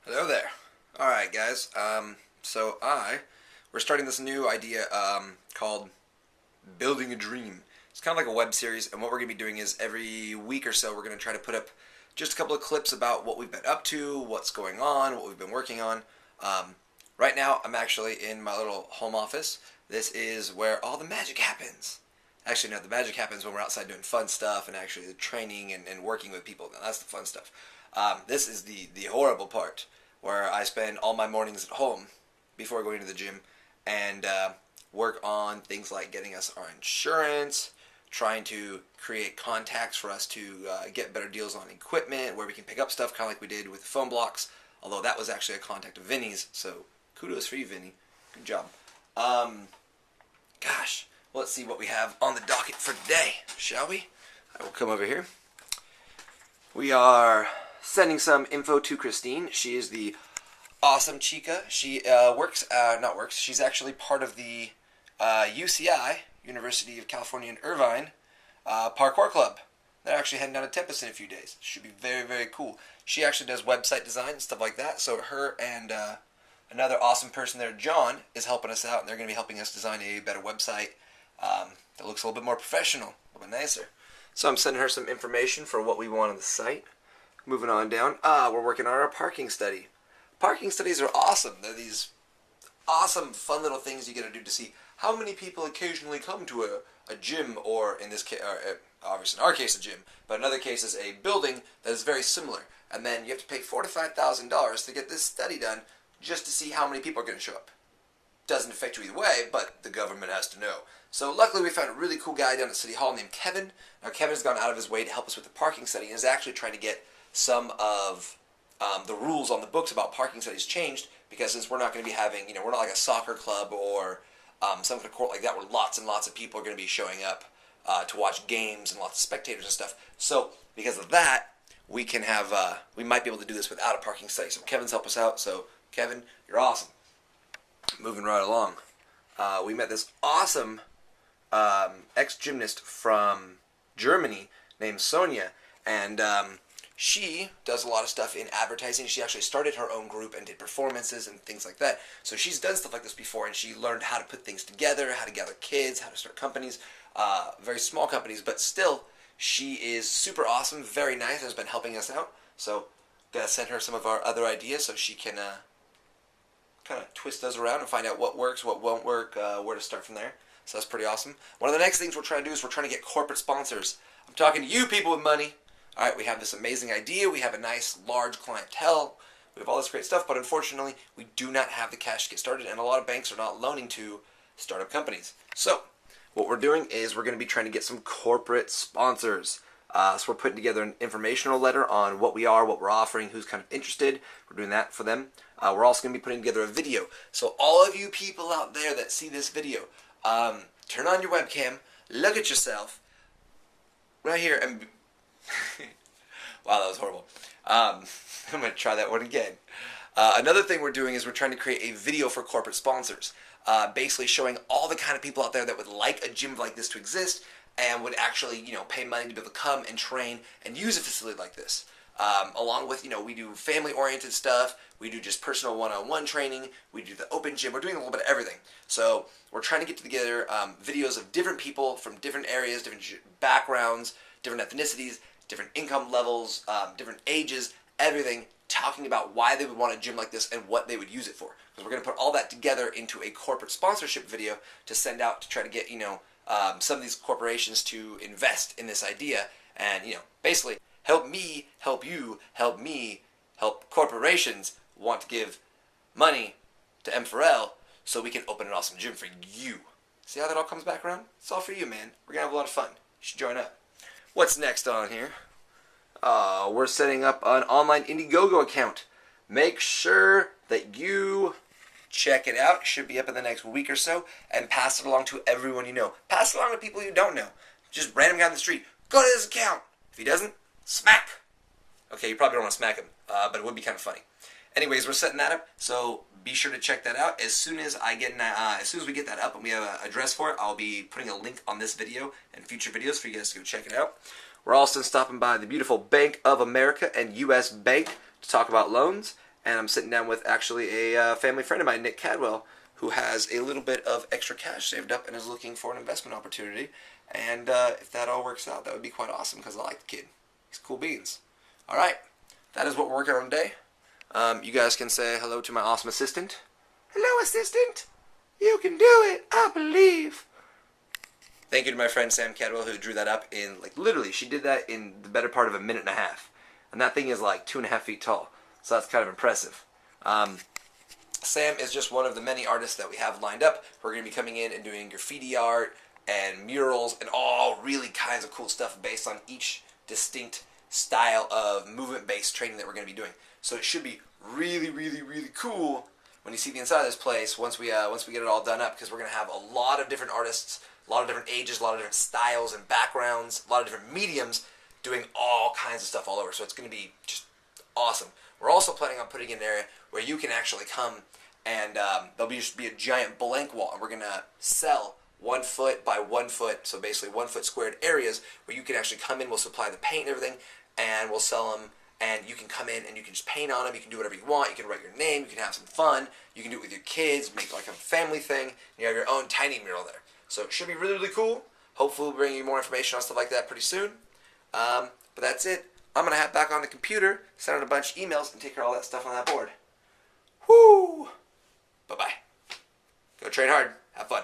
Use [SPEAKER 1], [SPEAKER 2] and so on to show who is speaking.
[SPEAKER 1] Hello there. Alright guys, we're starting this new idea called Building a Dream. It's kind of like a web series, and what we're going to be doing is every week or so we're going to try to put up just a couple of clips about what we've been up to, what's going on, what we've been working on. Right now I'm actually in my little home office. This is where all the magic happens. Actually, no, the magic happens when we're outside doing fun stuff and actually the training and working with people. Now, that's the fun stuff. This is the horrible part, where I spend all my mornings at home before going to the gym and work on things like getting us our insurance, trying to create contacts for us to get better deals on equipment, where we can pick up stuff, kind of like we did with the phone blocks, although that was actually a contact of Vinny's, so kudos for you, Vinny. Good job. Gosh, let's see what we have on the docket for today, shall we? I will come over here. We are sending some info to Christine. She is the awesome chica. She she's actually part of the UCI, University of California in Irvine, parkour club. They're actually heading down to Tempest in a few days. Should be very, very cool. She actually does website design and stuff like that, so her and another awesome person there, John, is helping us out, and they're going to be helping us design a better website that looks a little bit more professional, a little bit nicer. So I'm sending her some information for what we want on the site. Moving on down, we're working on our parking study. Parking studies are awesome. They're these awesome, fun little things you get to do to see how many people occasionally come to a gym, or in this case, obviously in our case, a gym, but in other cases, a building that is very similar. And then you have to pay $4,000 to $5,000 to get this study done just to see how many people are going to show up. Doesn't affect you either way, but the government has to know. So luckily we found a really cool guy down at City Hall named Kevin. Now Kevin's gone out of his way to help us with the parking study and is actually trying to get some of the rules on the books about parking studies changed, because since we're not going to be having, we're not like a soccer club or some kind of court like that where lots and lots of people are going to be showing up to watch games and lots of spectators and stuff. So because of that, we can have, we might be able to do this without a parking study. So Kevin's helped us out. So Kevin, you're awesome. Moving right along, we met this awesome ex-gymnast from Germany named Sonia, and she does a lot of stuff in advertising. She actually started her own group and did performances and things like that. So she's done stuff like this before, and she learned how to put things together, how to gather kids, how to start companies, very small companies, but still, she is super awesome, very nice, has been helping us out. So gotta send her some of our other ideas so she can kind of twist those around and find out what works, what won't work, where to start from there. So that's pretty awesome. One of the next things we're trying to do is we're trying to get corporate sponsors. I'm talking to you people with money. Alright, we have this amazing idea, we have a nice large clientele, we have all this great stuff, but unfortunately we do not have the cash to get started, and a lot of banks are not loaning to startup companies. So what we're doing is we're going to be trying to get some corporate sponsors. So we're putting together an informational letter on what we are, what we're offering, who's kind of interested. We're doing that for them. We're also going to be putting together a video. So all of you people out there that see this video, turn on your webcam, look at yourself right here, and wow, that was horrible. I'm going to try that one again. Another thing we're doing is we're trying to create a video for corporate sponsors, basically showing all the kind of people out there that would like a gym like this to exist and would actually, pay money to be able to come and train and use a facility like this. Along with, we do family-oriented stuff, we do just personal one-on-one training, we do the open gym, we're doing a little bit of everything. So we're trying to get together videos of different people from different areas, different backgrounds, different ethnicities, different income levels, different ages, everything, talking about why they would want a gym like this and what they would use it for. Because we're going to put all that together into a corporate sponsorship video to send out to try to get, some of these corporations to invest in this idea and, basically help me, help you, help me, help corporations want to give money to M4l so we can open an awesome gym for you. See how that all comes back around? It's all for you, man. We're going to have a lot of fun. You should join up. What's next on here? We're setting up an online Indiegogo account. Make sure that you check it out. It should be up in the next week or so, and pass it along to everyone you know. Pass it along to people you don't know. Just random guy on the street. Go to this account. If he doesn't, smack. Okay, you probably don't want to smack him, but it would be kind of funny. Anyways, we're setting that up, so be sure to check that out. As soon as we get that up and we have an address for it, I'll be putting a link on this video and future videos for you guys to go check it out. We're also stopping by the beautiful Bank of America and U.S. Bank to talk about loans. and I'm sitting down with actually a family friend of mine, Nick Cadwell, who has a little bit of extra cash saved up and is looking for an investment opportunity. And if that all works out, that would be quite awesome because I like the kid. He's cool beans. All right, that is what we're working on today. You guys can say hello to my awesome assistant. Hello, assistant. You can do it, I believe. Thank you to my friend Sam Cadwell who drew that up in, like, literally, she did that in the better part of a minute and a half. And that thing is like 2.5 feet tall. So that's kind of impressive. Sam is just one of the many artists that we have lined up who are going to be coming in and doing graffiti art and murals and all really kinds of cool stuff based on each distinct style of movement-based training that we're going to be doing. So it should be really, really, really cool when you see the inside of this place once we get it all done up, because we're going to have a lot of different artists, a lot of different ages, a lot of different styles and backgrounds, a lot of different mediums doing all kinds of stuff all over. So it's going to be just awesome. We're also planning on putting in an area where you can actually come and there'll just be a giant blank wall, and we're going to sell 1 foot by 1 foot, so basically 1 foot squared areas where you can actually come in, we'll supply the paint and everything, and we'll sell them, and you can come in and you can just paint on them, you can do whatever you want, you can write your name, you can have some fun, you can do it with your kids, make like a family thing, and you have your own tiny mural there. So it should be really, really cool. Hopefully we'll bring you more information on stuff like that pretty soon. But that's it. I'm going to hop back on the computer, send out a bunch of emails, and take care of all that stuff on that board. Woo! Bye-bye. Go train hard. Have fun.